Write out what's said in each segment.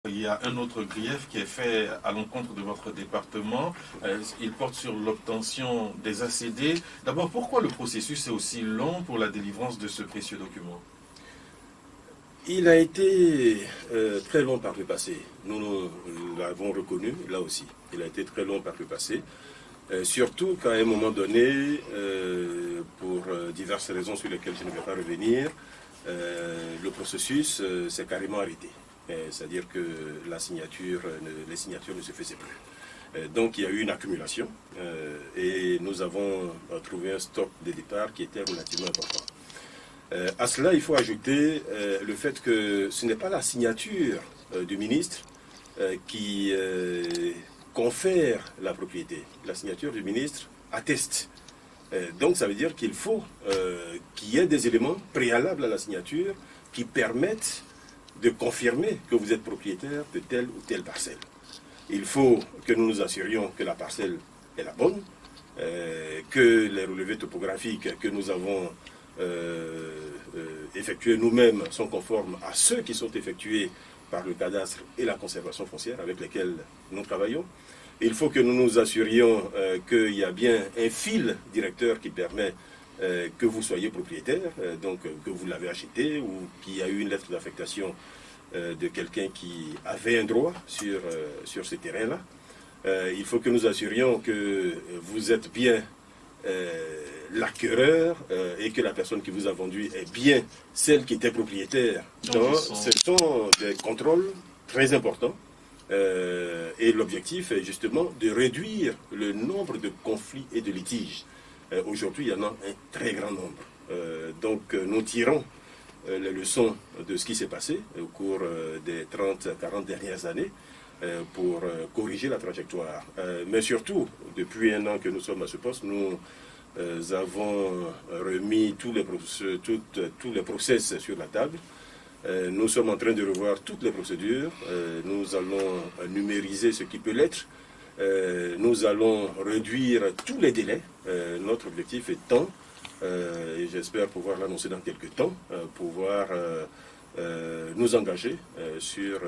Il y a un autre grief qui est fait à l'encontre de votre département. Il porte sur l'obtention des ACD. D'abord, pourquoi le processus est aussi long pour la délivrance de ce précieux document? Il a été très long par le passé. Nous l'avons reconnu, là aussi. Il a été très long par le passé. Surtout qu'à un moment donné, pour diverses raisons sur lesquelles je ne vais pas revenir, le processus s'est carrément arrêté. C'est-à-dire que les signatures ne se faisaient plus. Donc il y a eu une accumulation et nous avons trouvé un stock de départ qui était relativement important. À cela, il faut ajouter le fait que ce n'est pas la signature du ministre qui confère la propriété. La signature du ministre atteste. Donc ça veut dire qu'il faut qu'il y ait des éléments préalables à la signature qui permettent de confirmer que vous êtes propriétaire de telle ou telle parcelle. Il faut que nous nous assurions que la parcelle est la bonne, que les relevés topographiques que nous avons effectués nous-mêmes sont conformes à ceux qui sont effectués par le cadastre et la conservation foncière avec lesquels nous travaillons. Il faut que nous nous assurions qu'il y a bien un fil directeur qui permet que vous soyez propriétaire, donc que vous l'avez acheté ou qu'il y a eu une lettre d'affectation de quelqu'un qui avait un droit sur ce terrain-là. Il faut que nous assurions que vous êtes bien l'acquéreur et que la personne qui vous a vendu est bien celle qui était propriétaire. Donc, ce sont des contrôles très importants. Et l'objectif est justement de réduire le nombre de conflits et de litiges. Aujourd'hui, il y en a un très grand nombre. Donc nous tirons les leçons de ce qui s'est passé au cours des 30-40 dernières années pour corriger la trajectoire. Mais surtout, depuis un an que nous sommes à ce poste, nous avons remis tous les process sur la table. Nous sommes en train de revoir toutes les procédures. Nous allons numériser ce qui peut l'être. Nous allons réduire tous les délais. Notre objectif étant, et j'espère pouvoir l'annoncer dans quelques temps, pouvoir nous engager sur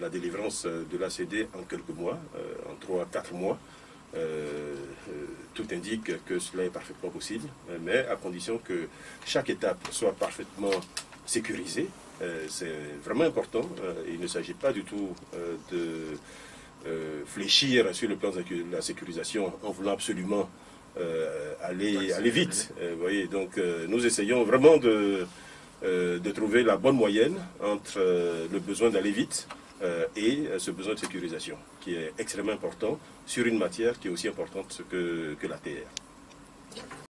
la délivrance de l'ACD en quelques mois, en 3-4 mois. Tout indique que cela est parfaitement possible, mais à condition que chaque étape soit parfaitement sécurisée. C'est vraiment important. Il ne s'agit pas du tout de fléchir sur le plan de la sécurisation en voulant absolument aller vite. Voyez, donc nous essayons vraiment de trouver la bonne moyenne entre le besoin d'aller vite et ce besoin de sécurisation, qui est extrêmement important sur une matière qui est aussi importante que la terre.